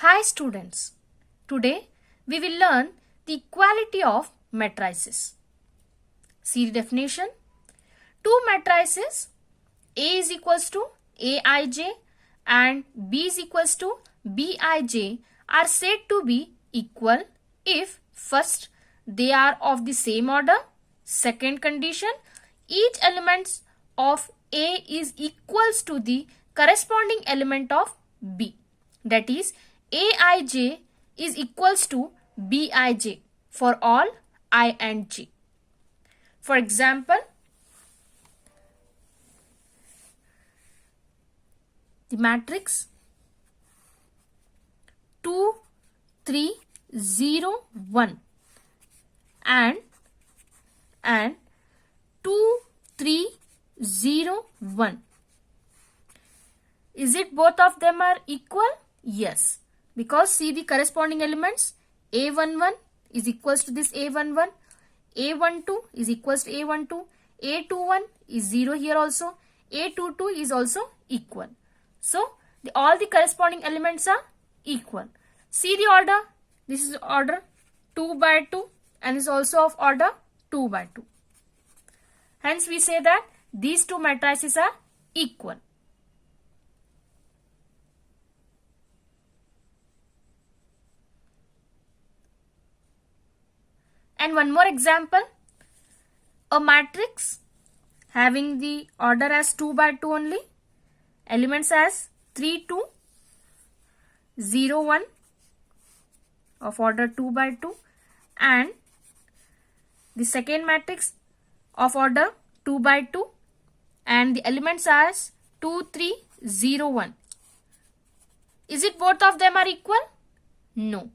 Hi students, today we will learn the equality of matrices. See the definition. Two matrices A is equals to Aij and B is equals to Bij are said to be equal if first they are of the same order, second condition each element of A is equals to the corresponding element of B, that is Aij is equals to Bij for all I and j. For example, the matrix 2, 3, 0, 1 and 2, 3, 0, 1. Is it both of them are equal? Yes. Because see the corresponding elements. A11 is equals to this A11. A12 is equals to A12. A21 is 0 here also. A22 is also equal. So, all the corresponding elements are equal. See the order. This is order 2 by 2 and is also of order 2 by 2. Hence, we say that these two matrices are equal. And one more example. A matrix having the order as 2 by 2 only. Elements as 3, 2, 0, 1 of order 2 by 2 and the second matrix of order 2 by 2 and the elements as 2, 3, 0, 1. Is it both of them are equal? No.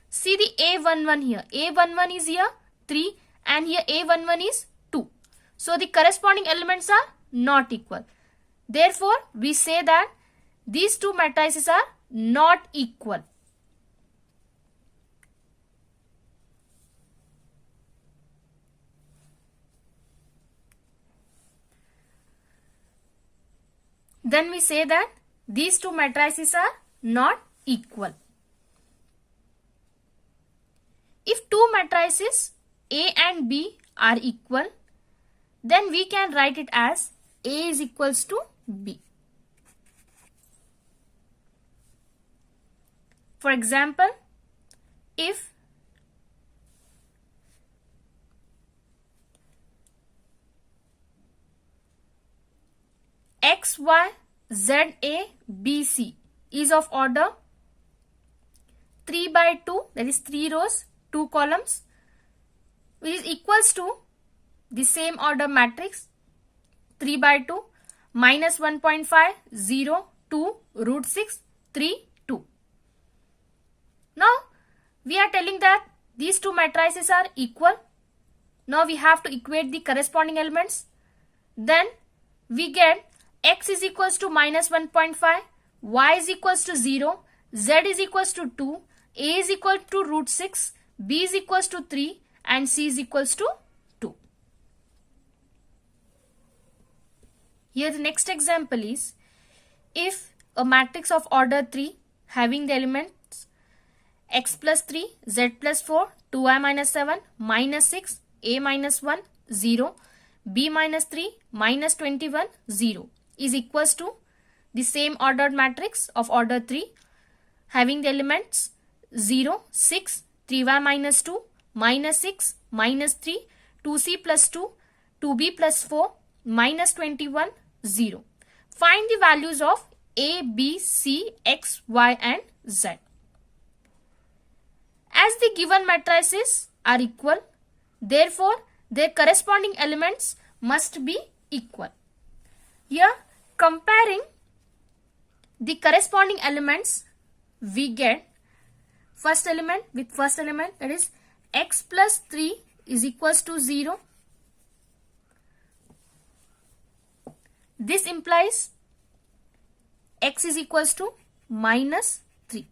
See the A11 here. A11 is here 3 and here A11 is 2. So the corresponding elements are not equal. Therefore, we say that these two matrices are not equal. Then we say that these two matrices are not equal. If two matrices A and B are equal, then we can write it as A is equals to B. For example, if X, Y, Z, A, B, C is of order 3 by 2, that is 3 rows, 2 columns, which is equals to the same order matrix 3 by 2 minus 1.5, 0, 2, root 6, 3, 2. Now, we are telling that these two matrices are equal. Now, we have to equate the corresponding elements. Then, we get X is equals to minus 1.5, Y is equals to 0, Z is equals to 2, A is equal to root 6, B is equals to 3 and C is equals to 2. Here the next example is, if a matrix of order 3 having the elements x plus 3, z plus 4, 2i minus 7, minus 6, a minus 1, 0, b minus 3, minus 21, 0 is equals to the same ordered matrix of order 3 having the elements 0, 6, 3y minus 2, minus 6, minus 3, 2c plus 2, 2b plus 4, minus 21, 0. Find the values of A, B, C, X, Y and Z. As the given matrices are equal, therefore their corresponding elements must be equal. Here, comparing the corresponding elements, we get first element with first element, that is x plus 3 is equals to 0. This implies x is equals to minus 3.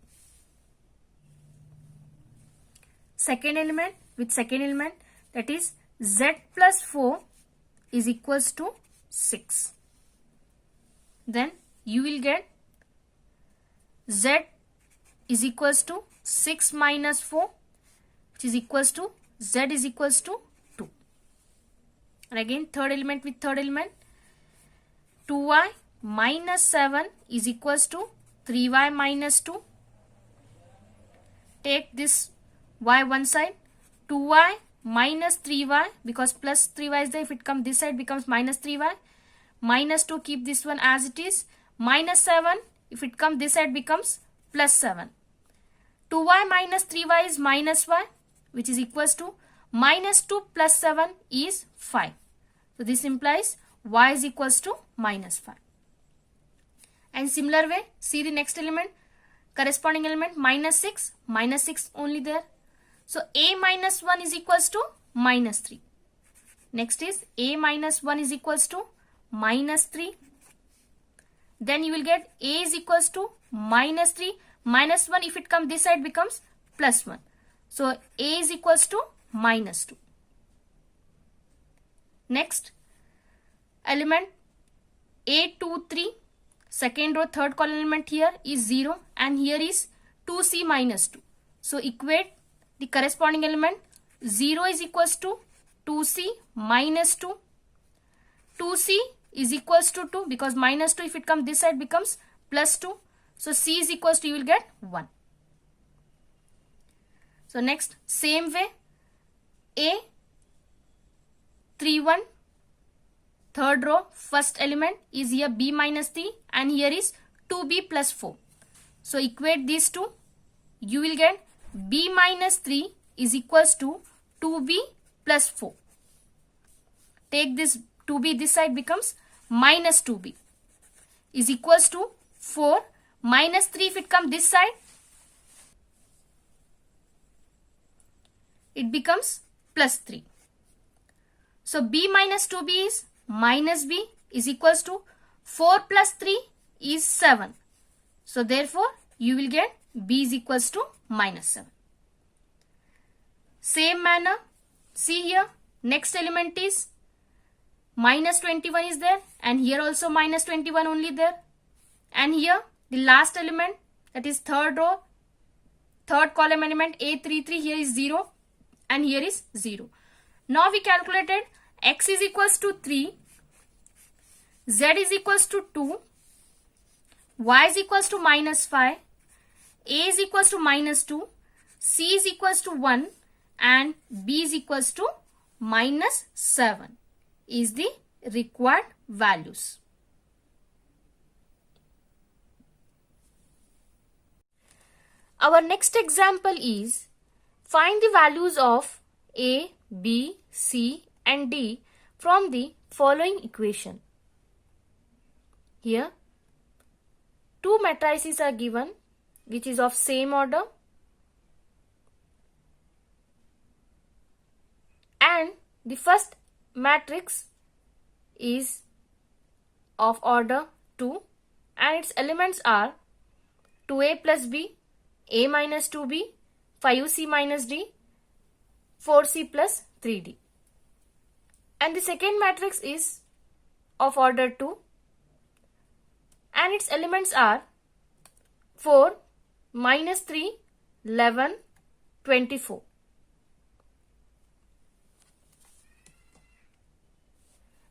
Second element with second element, that is z plus 4 is equals to 6. Then you will get z is equals to 6 minus 4, which is equals to z is equals to 2. And again third element with third element, 2y minus 7 is equals to 3y minus 2. Take this y one side, 2y minus 3y, because plus 3y is there, if it comes this side becomes minus 3y, minus 2, keep this one as it is, minus 7, if it comes this side becomes plus 7. 2y minus 3y is minus y, which is equals to minus 2 plus 7 is 5. So this implies y is equals to minus 5. And similar way, see the next element, corresponding element minus 6 only there. So a minus 1 is equals to minus 3. Next is a minus 1 is equals to minus 3. Then you will get a is equals to minus 3. Minus 1, if it comes this side becomes plus 1. So a is equals to minus 2. Next element a23, second row third column element here is 0 and here is 2c minus 2. So equate the corresponding element. 0 is equals to 2c minus 2. 2c is equals to 2 because minus 2 if it comes this side becomes plus 2. So c is equals to, you will get 1. So next same way, a 31, third row first element is here b minus 3 and here is 2b plus 4. So equate these two, you will get b minus 3 is equals to 2b plus 4. Take this 2b, this side becomes minus 2b is equals to 4 minus 3, if it comes this side it becomes plus 3. So b minus 2b is minus b is equals to 4 plus 3 is 7. So therefore you will get b is equals to minus 7. Same manner, see here next element is minus 21 is there and here also minus 21 only there, and here the last element, that is third row third column element a33, here is 0 and here is 0. Now we calculated x is equals to 3, z is equals to 2, y is equals to minus 5, a is equals to minus 2, c is equals to 1 and b is equals to minus 7 is the required values. Our next example is find the values of a, b, c and d from the following equation. Here two matrices are given which is of same order and the first matrix is of order 2 and its elements are 2a plus b, a minus 2b, 5c minus d, 4c plus 3d. And the second matrix is of order 2 and its elements are 4, minus 3, 11, 24.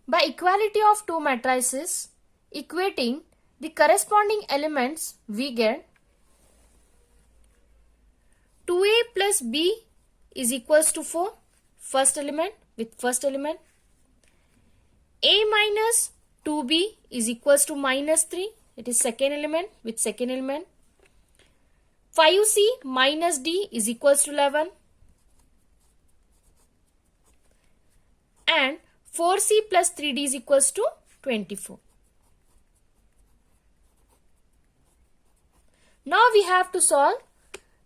By equality of two matrices equating the corresponding elements, we get 2a plus b is equals to 4, first element with first element. A minus 2b is equals to minus 3, it is second element with second element. 5c minus d is equals to 11 and 4c plus 3d is equals to 24. Now we have to solve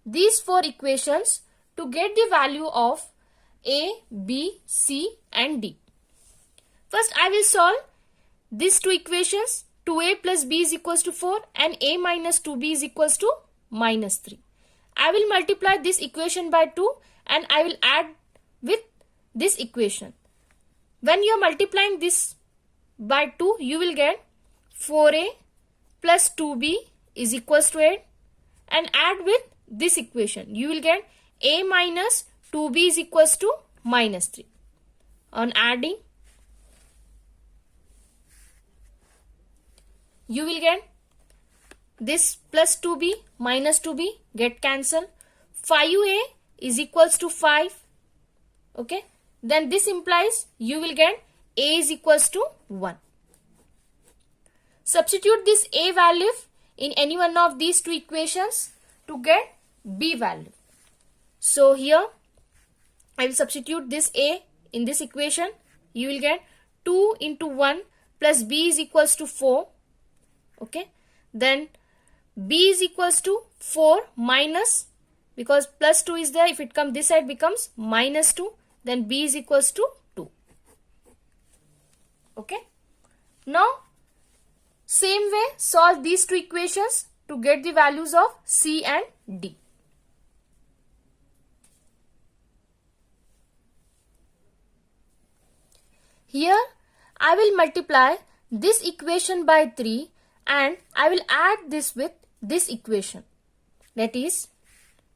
these four equations to get the value of a, b, c and d. First I will solve these two equations. 2a plus b is equals to 4 and a minus 2b is equals to minus 3. I will multiply this equation by 2 and I will add with this equation. When you are multiplying this by 2, you will get 4a plus 2b is equals to 8 and add with this equation. You will get a minus 2b is equals to minus 3. On adding, you will get this plus 2b minus 2b get cancelled. 5a is equals to 5. Okay. Then this implies you will get a is equals to 1. Substitute this a value in any one of these two equations to get b value. So here I will substitute this a in this equation. You will get 2 into 1 plus b is equals to 4. Okay. Then b is equals to 4 minus, because plus 2 is there, if it comes this side becomes minus 2. Then b is equals to 2. Okay. Now same way solve these two equations to get the values of c and d. Here I will multiply this equation by 3 and I will add this with this equation. That is,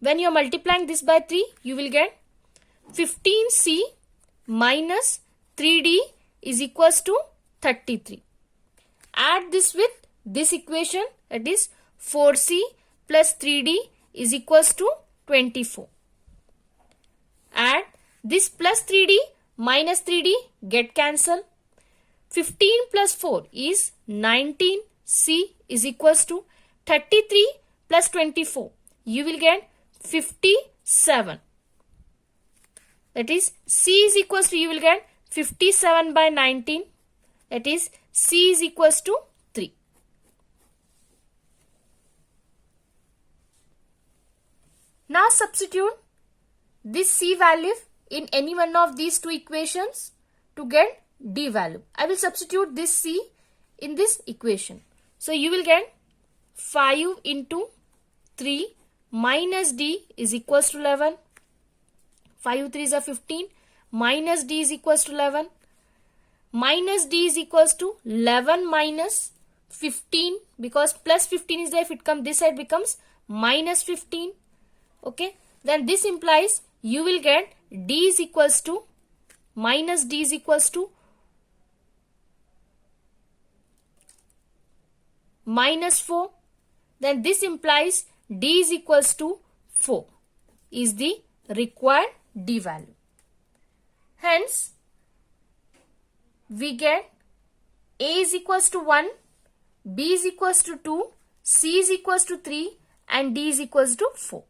when you are multiplying this by 3, you will get 15c minus 3d is equals to 33. Add this with this equation, that is 4c plus 3d is equals to 24. Add this plus 3d minus 3d get cancelled. 15 plus 4 is 19. C is equals to 33 plus 24. You will get 57. That is C is equals to, you will get 57 by 19. That is C is equals to 3. Now substitute this C value in any one of these two equations to get D value. I will substitute this C in this equation. So you will get 5 into 3 minus D is equals to 11. 5 3s are 15 minus D is equals to 11. Minus D is equals to 11 minus 15, because plus 15 is there, if it comes this side becomes minus 15. Okay. Then this implies you will get D is equals to minus D is equals to minus 4. Then this implies D is equals to 4 is the required D value. Hence, we get A is equals to 1, B is equals to 2, C is equals to 3 and D is equals to 4.